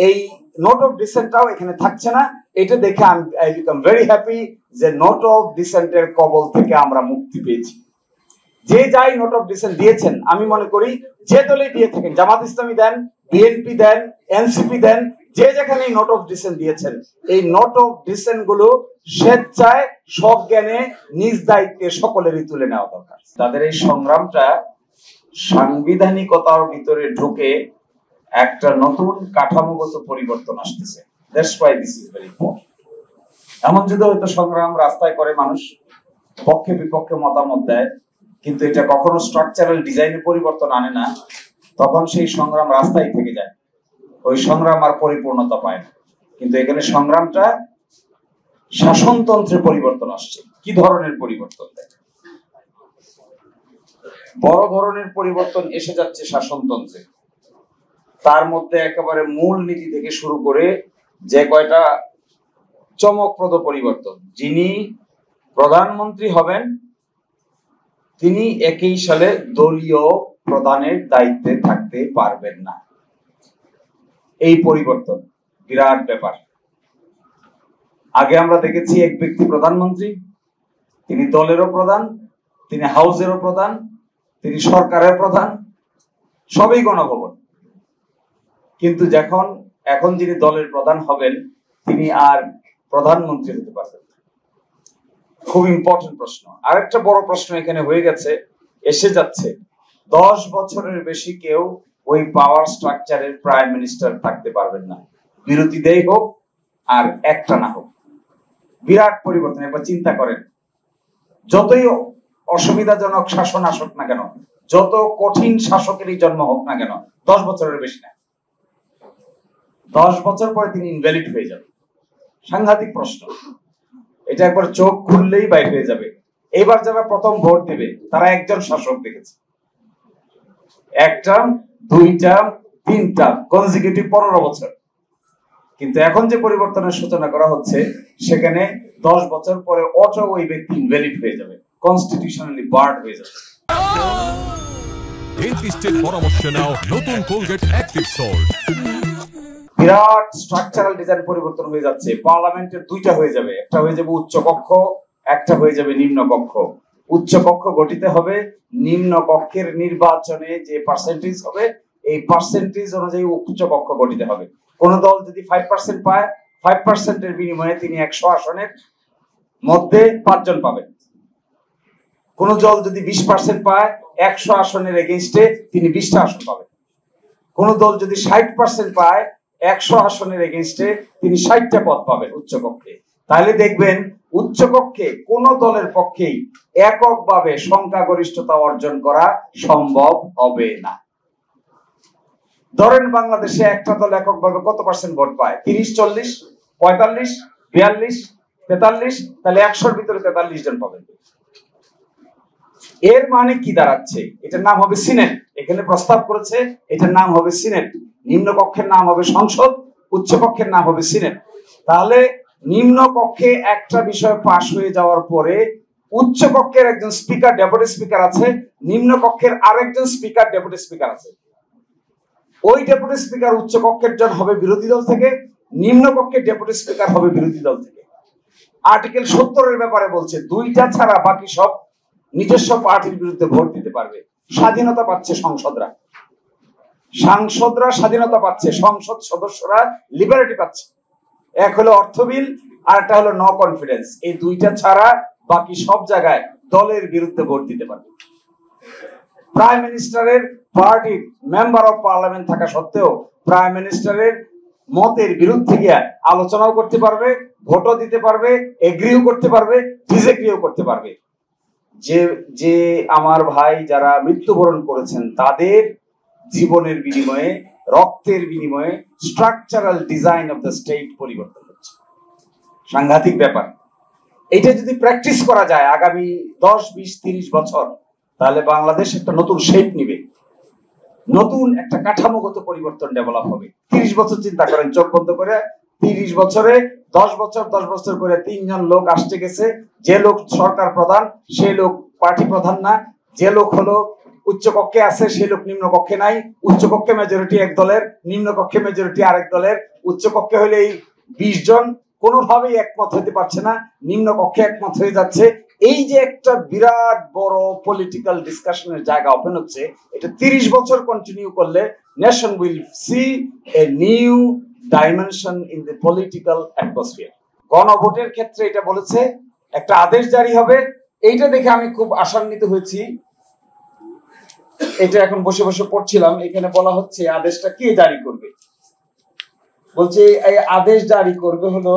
এই note of ডিসেন্টটাও এখানে থাকছে না। এটা দেখে আই বিকাম ভেরি হ্যাপি যে নোট অফ ডিসেন্টের কবল থেকে আমরা মুক্তি পেয়েছি। যে যাই নোট অফ ডিসেন্ট দিয়েছেন, আমি মনে করি যে দলে দিয়ে থাকেন, জামাত ইসলামী দেন, বিএনপি দেন, এনসিপি দেন, যে যেখানে নোট অফ ডিসেন্ট দিয়েছেন, এই নোট অফ ডিসেন্ট গুলো স্বেচ্ছায় সজ্ঞানে নিজ দায়িত্বে সকলেরই তুলে নেওয়া দরকার। তাদের এই সংগ্রামটা সাংবিধানিকতার ভিতরে ঢুকে একটা নতুন কাঠামোগত পরিবর্তন আসতেছে। That's why this is very important. এমন যদি হয়তো সংগ্রাম রাস্তায় করে মানুষ পক্ষে বিপক্ষে মতামত দেয়, কিন্তু এটা কখনো স্ট্রাকচারাল ডিজাইনে পরিবর্তন আনে না, তখন সেই সংগ্রাম রাস্তায় থেকে যায়, ওই সংগ্রাম আর পরিপূর্ণতা পায় না। কিন্তু এখানে সংগ্রামটা শাসনতন্ত্রে পরিবর্তন আসছে। কি ধরনের পরিবর্তন দেয়? বড় ধরনের পরিবর্তন এসে যাচ্ছে শাসনতন্ত্রে। তার মধ্যে একেবারে মূল নীতি থেকে শুরু করে যে কয়টা চমকপ্রদ পরিবর্তন, যিনি প্রধানমন্ত্রী হবেন তিনি একই সালে দলীয় প্রধানের দায়িত্বে থাকতে পারবেন না। এই পরিবর্তন বিরাট ব্যাপার। আগে আমরা দেখেছি এক ব্যক্তি প্রধানমন্ত্রী, তিনি দলেরও প্রধান, তিনি হাউসেরও প্রধান, তিনি সরকারের প্রধান, সবই গণভবন। কিন্তু এখন যিনি দলের প্রধান হবেন তিনি আর প্রধানমন্ত্রী হতে পারবেন না। খুব ইম্পর্টেন্ট প্রশ্ন। আরেকটা বড় প্রশ্ন এখানে হয়ে গেছে, এসে যাচ্ছে, 10 বছরের বেশি কেউ ওই পাওয়ার স্ট্রাকচারের প্রাইম মিনিস্টার থাকতে পারবেন না, বিরতি দেই হোক আর একটা না হোক। বিরাট পরিবর্তন। একবার চিন্তা করেন, যতই অসুবিধাজনক শাসন আসুক না কেন, যত কঠিন শাসকেরই জন্ম হোক না কেন, 10 বছরের বেশি না, 10 বছর পরে তিনি ইনভ্যালিড হয়ে যাবে। সাংঘাতিক প্রশ্ন। এটা একবার চোখ খুললেই বাইরে হয়ে যাবে। এবার যারা প্রথম ভোট দেবে তারা একজন শাসক দেখেছে, একটা, দুইটা, তিনটা কনজিকিউটিভ 15 বছর। কিন্তু এখন যে পরিবর্তনের সূচনা করা হচ্ছে, সেখানে 10 বছর পরে অটো ওই ব্যক্তি ইনভ্যালিড হয়ে যাবে, কনস্টিটিউশনালি বার্ড হয়ে যাবে। ডেন্টিস্টের পরামর্শ নাও নতুন কোলগেট অ্যাক্টিভ সল্ট। বিরাট স্ট্রাকচারাল ডিজাইন পরিবর্তন হয়ে যাচ্ছে। পার্লামেন্টের দুইটা হয়ে যাবে, একটা হয়ে যাবে উচ্চ কক্ষ, একটা হয়ে যাবে নিম্ন কক্ষ। উচ্চ কক্ষ গঠিত হবে, নিম্ন কক্ষের নির্বাচনে যে পার্সেন্টেজ হবে এই পার্সেন্টেজ অনুযায়ী উচ্চ কক্ষ গঠিত হবে। কোন দল যদি 5% পায়, 5%-এর বিনিময়ে তিনি 100 আসনের মধ্যে 5 জন পাবেন। কোন দল যদি 20% পায়, 100 আসনের এগেইনস্টে তিনি 20টা আসন পাবেন। কোন দল যদি 60% পায়, 100 আসনের এগেইনস্টে তিনি 60টা পদ পাবেন উচ্চকক্ষে। তাহলে দেখবেন উচ্চকক্ষে কোন দলের পক্ষেই এককভাবে সংখ্যাগরিষ্ঠতা অর্জন করা সম্ভব হবে না। ধরেন বাংলাদেশে একটা দল এককভাবে কত পার্সেন্ট ভোট পায়? 30, 40, 45, 42, 43, তাহলে 100-র ভিতরে 43 জন পাবেন। এর মানে কি দাঁড়াচ্ছে? এটার নাম হবে সিনেট। এখানে প্রস্তাব করেছে এটার নাম হবে সিনেট। নিম্ন কক্ষের নাম হবে সংসদ, উচ্চ কক্ষের নাম হবে সিনেট। তাহলে নিম্ন কক্ষে একটা বিষয় পাশ হয়ে যাওয়ার পরে উচ্চ কক্ষের একজন স্পিকার, ডেপুটি স্পিকার আছে, নিম্ন কক্ষের আরেকজন স্পিকার, ডেপুটি স্পিকার আছে। ওই ডেপুটি স্পিকার উচ্চ কক্ষের জন হবে বিরোধী দল থেকে, নিম্ন কক্ষের ডেপুটি স্পিকার হবে বিরোধী দল থেকে। আর্টিকেল 70-এর ব্যাপারে বলছে দুইটা ছাড়া বাকি সব নিজস্ব পার্টির বিরুদ্ধে ভোট দিতে পারবে। স্বাধীনতা পাচ্ছে সংসদরা, সাংসদরা স্বাধীনতা পাচ্ছে, সংসদ সদস্যরা লিবার্টি পাচ্ছে। এক হলো অর্থ বিল, আর একটা হলো নো কনফিডেন্স। এই দুইটা ছাড়া বাকি সব জায়গায় দলের বিরুদ্ধে ভোট দিতে পারবে। প্রাইম মিনিস্টারের পার্টির মেম্বার অফ পার্লামেন্ট থাকা সত্ত্বেও প্রাইম মিনিস্টারের মতের বিরুদ্ধে গিয়ে আলোচনাও করতে পারবে, ভোটও দিতে পারবে, এগ্রিও করতে পারবে, ডিসএগ্রিও করতে পারবে। যে আমার ভাই যারা মৃত্যুবরণ করেছেন তাদের জীবনের বিনিময়ে, রক্তের বিনিময়ে structural design of the state পরিবর্তন হচ্ছে। সাংঘাতিক ব্যাপার। এটা যদি প্র্যাকটিস করা যায় আগামী 10, 20, 30 বছর, তাহলে বাংলাদেশ একটা নতুন শেপ নিবে, নতুন একটা কাঠামোগত পরিবর্তন ডেভেলপ হবে। 30 বছর চিন্তা করেন, চোখ বন্ধ করে 30 বছরে 10 বছর করে 3 জন লোক আসতে গেছে। যে লোক সরকার প্রধান সে লোক পার্টি প্রধান না, যে লোক হলো উচ্চ কক্ষে আছে সে লোক নিম্ন কক্ষে নাই, উচ্চ কক্ষে মেজরিটি এক দলের, নিম্ন কক্ষে মেজরিটি আরেক দলের। উচ্চকক্ষে হলে এই 20 জন কোনোভাবেই একমত হতে পারছে না, নিম্ন কক্ষে একমত হয়ে যাচ্ছে। এই যে একটা বিরাট বড় পলিটিক্যাল ডিসকাশনের জায়গা ওপেন হচ্ছে, এটা 30 বছর কন্টিনিউ করলে nation will see a new dimension in the political atmosphere. গণভোটের ক্ষেত্রে এটা বলেছে একটা আদেশ জারি হবে। এইটা দেখে আমি খুব আশান্বিত হয়েছি। এটা এখন বসে বসে পড়ছিলাম, এখানে বলা হচ্ছে আদেশটা কে জারি করবে। বলছে এই আদেশ জারি করবে হলো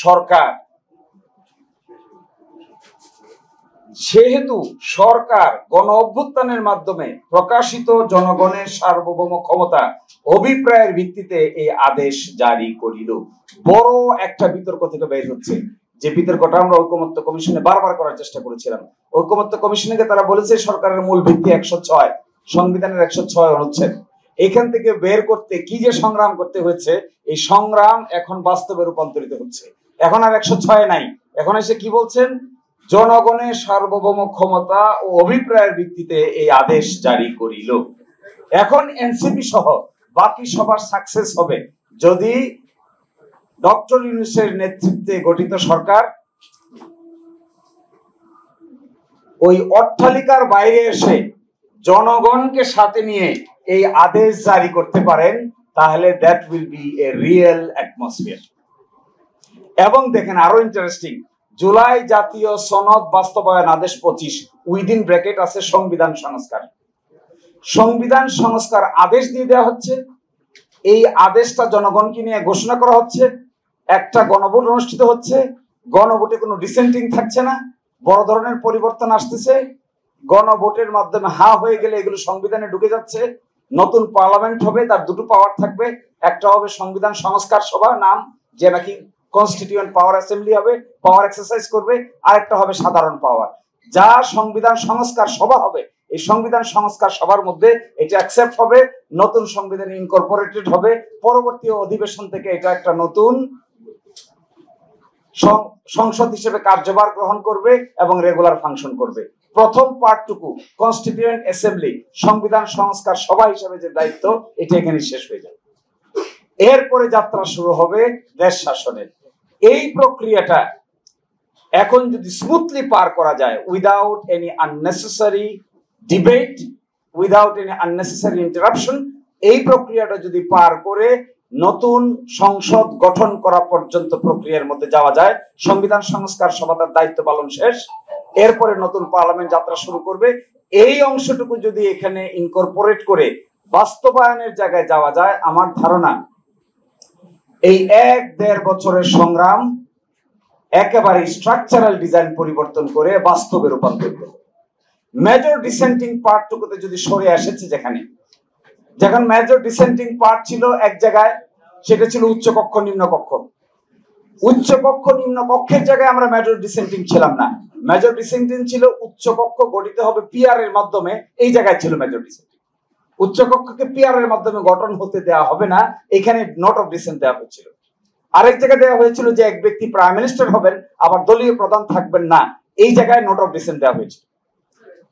সরকার। সেহেতু সরকার গণ অভ্যুত্থানের মাধ্যমে প্রকাশিত জনগণের সার্বভৌম ক্ষমতা অভিপ্রায়ের ভিত্তিতে এই আদেশ জারি করিল। বড় একটা বিতর্ক থেকে বের হচ্ছে, যে বিতর্কটা আমরা ঐকমত্য কমিশনে বারবার করার চেষ্টা করেছিলাম। ঐকমত্য কমিশনকে তারা বলেছে সরকারের মূল ভিত্তি 106, সংবিধানের 106 অনুচ্ছেদ। এখান থেকে বের করতে কি যে সংগ্রাম করতে হয়েছে, এই সংগ্রাম এখন বাস্তবে রূপান্তরিত হচ্ছে। এখন আর 106 নাই, এখন এসে কি বলছেন, জনগণের সার্বভৌম ক্ষমতা ও অভিপ্রায়ের ভিত্তিতে এই আদেশ জারি করিল। এখন এনসিপি সহ বাকি সবার সাকসেস হবে যদি ডক্টর ইউনূসের নেতৃত্বে গঠিত সরকার ওই অট্টালিকার বাইরে এসে জনগণকে সাথে নিয়ে এই আদেশ জারি করতে পারেন, তাহলে that will B A real atmosphere. এবং দেখেন আরো ইন্টারেস্টিং, জুলাই জাতীয় সনদ বাস্তবায়ন আদেশ 25 উইদিন ব্র্যাকেট আছে সংবিধান সংস্কার। সংবিধান সংস্কার আদেশ দিয়ে দেওয়া হচ্ছে, এই আদেশটা জনগণকে নিয়ে ঘোষণা করা হচ্ছে, একটা গণভোট অনুষ্ঠিত হচ্ছে, গণভোটে কোনো ডিসেন্টিং থাকছে না, বড় ধরনের পরিবর্তন আসতেছে। গণভোটের মাধ্যমে হা হয়ে গেলে এগুলো সংবিধানে ঢুকে যাচ্ছে। নতুন পার্লামেন্ট হবে, তার দুটো পাওয়ার থাকবে, একটা হবে সংবিধান সংস্কার সভা নাম, যে নাকি কনস্টিটিউয়েন্ট পাওয়ার অ্যাসেম্বলি হবে, পাওয়ার এক্সারসাইজ করবে, আর একটা হবে সাধারণ পাওয়ার। যা সংবিধান সংস্কার সভা হবে, এই সংবিধান সংস্কার সভার মধ্যে এটা অ্যাকসেপ্ট হবে, নতুন সংবিধানে ইনকর্পোরেটেড হবে, পরবর্তী অধিবেশন থেকে এটা একটা নতুন সংসদ হিসেবে কার্যভার গ্রহণ করবে এবং রেগুলার ফাংশন করবে। প্রথম পার্টটুকু কনস্টিটিউয়েন্ট অ্যাসেম্বলি সংবিধান সংস্কার সভা হিসেবে যে দায়িত্ব, এটা এখানে শেষ হয়ে যাবে। এরপরে যাত্রা শুরু হবে দেশ শাসনের। এই প্রক্রিয়াটা এখন যদি স্মুথলি পার করা যায়, without any unnecessary debate, without any unnecessary interruption, এই প্রক্রিয়াটা যদি পার করে নতুন সংসদ গঠন করা পর্যন্ত প্রক্রিয়ার মধ্যে যাওয়া যায়, সংবিধান সংস্কার সভা তার দায়িত্ব পালন শেষ, এরপরে নতুন পার্লামেন্ট যাত্রা শুরু করবে। এই অংশটুকু যদি এখানে ইনকর্পোরেট করে বাস্তবায়নের জায়গায় যাওয়া যায়, আমার ধারণা এই 1-1.5 বছরের সংগ্রাম একেবারে স্ট্রাকচারাল ডিজাইন পরিবর্তন করে বাস্তবে রূপান্তরিত হবে। মেজর ডিসেন্টিং পার্টটুকুতে যদি সরে এসেছে, যেখানে মেজর ডিসেন্টিং পার্ট ছিল এক জায়গায়, সেটা ছিল উচ্চকক্ষ নিম্নকক্ষ। উচ্চকক্ষ নিম্নকক্ষের জায়গায় আমরা মেজর ডিসেন্টিং ছিলাম না, মেজর ডিসেন্টিং ছিল উচ্চকক্ষ গঠিত হবে পিআর এর মাধ্যমে, এই জায়গায় ছিল মেজর ডিসেন্টিং। উচ্চকক্ষকে পিআর এর মাধ্যমে গঠন হতে দেওয়া হবে না, এখানে নোট অফ ডিসেন্ট দেওয়া হয়েছিল। আরেক জায়গায় দেওয়া হয়েছিল যে এক ব্যক্তি প্রাইম মিনিস্টার হবেন, আবার দলীয় প্রধান থাকবেন না, এই জায়গায় নোট অফ ডিসেন্ট দেওয়া হয়েছিল।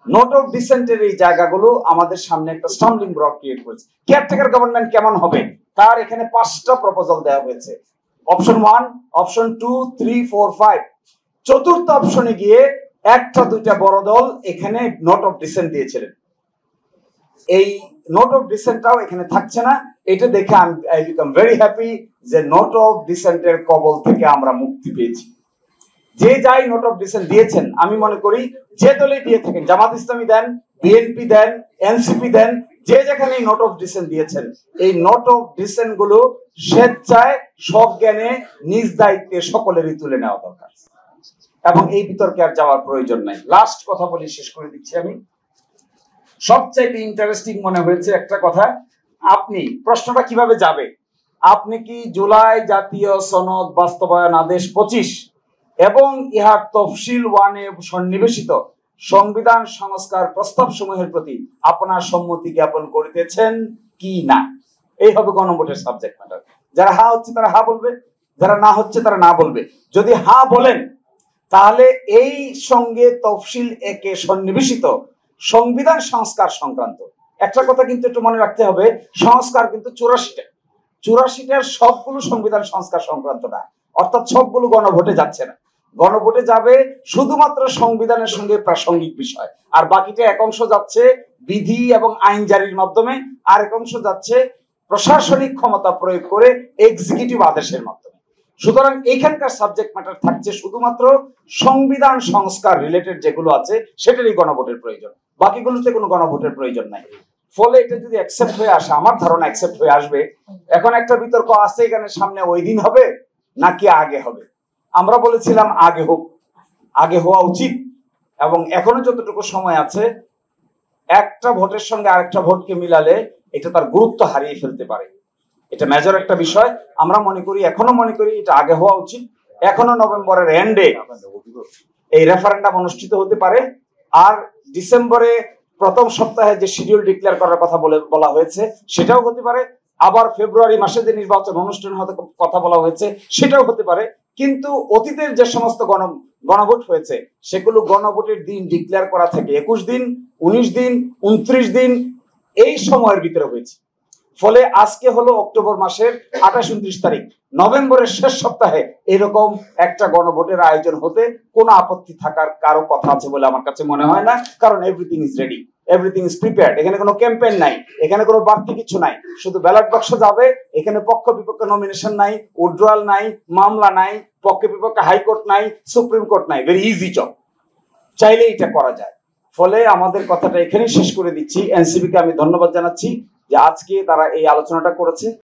নোট অফ ডিসেন্টের এই জায়গাগুলো আমাদের সামনে একটা স্টাম্বলিং ব্লক ক্রিয়েট করেছে। কেয়ারটেকার গভর্নমেন্ট কেমন হবে তার এখানে 5টা প্রপোজাল দেওয়া হয়েছে, অপশন 1, অপশন 2, 3, 4, 5। চতুর্থ অপশনে গিয়ে 1-2টা বড় দল এখানে নোট অফ ডিসেন্ট দিয়েছিলেন, এই নোট অফ ডিসেন্টটাও এখানে থাকছে না। এটা দেখে আই বিকাম ভেরি হ্যাপি যে নোট অফ ডিসেন্টের কবল থেকে আমরা মুক্তি পেয়েছি। যে যাই নোট অফ ডিসেন্ট দিয়েছেন, আমি মনে করি যে দলে দিয়ে থাকেন, জামাত ইসলামী দেন, বিএনপি দেন, এনসিপি দেন, যে যেখানে নোট অফ ডিসেন্ট দিয়েছেন, এই নোট অফ ডিসেন্ট গুলো স্বেচ্ছায় সজ্ঞানে নিজ দায়িত্বে সকলেরই তুলে নেওয়া দরকার এবং এই বিতর্কে আর যাওয়ার প্রয়োজন নাই। লাস্ট কথা বলি, শেষ করে দিচ্ছি আমি। সবচাইতে ইন্টারেস্টিং মনে হয়েছে একটা কথা, আপনি প্রশ্নটা কিভাবে যাবে, আপনি কি জুলাই জাতীয় সনদ বাস্তবায়ন আদেশ 25 এবং ইহার তফসিল 1-এ সন্নিবেশিত সংবিধান সংস্কার প্রস্তাব সমূহের প্রতি আপনার সম্মতি জ্ঞাপন করিতেছেন কি না, এই হবে গণভোটের সাবজেক্ট ম্যাটার। যারা হা হচ্ছে তারা হা বলবে, যারা না হচ্ছে তারা না বলবে। যদি হা বলেন তাহলে এই সঙ্গে তফসিল 1-এ সন্নিবেশিত সংবিধান সংস্কার সংক্রান্ত একটা কথা কিন্তু একটু মনে রাখতে হবে, সংস্কার কিন্তু 84টা 84টার সবগুলো সংবিধান সংস্কার সংক্রান্ত না, অর্থাৎ সবগুলো গণভোটে যাচ্ছে না। গণভোটে যাবে শুধুমাত্র সংবিধানের সঙ্গে প্রাসঙ্গিক বিষয়, আর বাকিটা এক অংশ যাচ্ছে বিধি এবং আইন জারির মাধ্যমে, আর এক অংশ যাচ্ছে প্রশাসনিক ক্ষমতা প্রয়োগ করে এক্সিকিউটিভ আদেশের মাধ্যমে। সুতরাং এখানকার সাবজেক্ট ম্যাটার থাকছে শুধুমাত্র সংবিধান সংস্কার রিলেটেড যেগুলো আছে সেটারই গণভোটের প্রয়োজন, বাকিগুলোতে কোনো গণভোটের প্রয়োজন নাই। ফলে এটা যদি অ্যাকসেপ্ট হয়ে আসে, আমার ধারণা অ্যাকসেপ্ট হয়ে আসবে। এখন একটা বিতর্ক আছে এখানে, সামনে ওই দিন হবে নাকি আগে হবে। আমরা বলেছিলাম আগে হোক, আগে হওয়া উচিত, এবং এখনো যতটুকু সময় আছে একটা ভোটের সঙ্গে আরেকটা ভোটকে মিলালে এটা তার গুরুত্ব হারিয়ে ফেলতে পারে। এটা মেজর একটা বিষয়। আমরা এখনো মনে করি এটা আগে হওয়া উচিত। এখনো নভেম্বরের এন্ডে এই রেফারেন্ডাম অনুষ্ঠিত হতে পারে, আর ডিসেম্বরে প্রথম সপ্তাহে যে শিডিউল ডিক্লেয়ার করার কথা বলা হয়েছে সেটাও হতে পারে, আবার ফেব্রুয়ারি মাসে যে নির্বাচন অনুষ্ঠান হতে কথা বলা হয়েছে সেটাও হতে পারে। কিন্তু অতীতের যে সমস্ত গণভোট হয়েছে সেগুলো গণভোটের দিন ডিক্লেয়ার করা থেকে 21 দিন, 19 দিন, 29 দিন এই সময়ের ভিতরে হয়েছে। ফলে আজকে হলো অক্টোবর মাসের 28-29 তারিখ, নভেম্বরের শেষ সপ্তাহে এরকম একটা গণভোটের আয়োজন হতে কোনো আপত্তি থাকার কারো কথা আছে বলে আমার কাছে মনে হয় না। কারণ everything is ready, everything is prepared. এখানে কোনো ক্যাম্পেইন নাই, এখানে কোনো বাড়তি কিছু নাই, শুধু ব্যালট বাক্স যাবে। এখানে পক্ষ বিপক্ষ নমিনেশন নাই, উইথড্রয়াল নাই, মামলা নাই, পক্ষে বিপক্ষে হাইকোর্ট নাই, সুপ্রিম কোর্ট নাই। ভেরি ইজি জব, চাইলে এটা করা যায়। ফলে আমাদের কথাটা এখানেই শেষ করে দিচ্ছি। এনসিপি কে আমি ধন্যবাদ জানাচ্ছি যে আজকে তারা এই আলোচনাটা করেছে।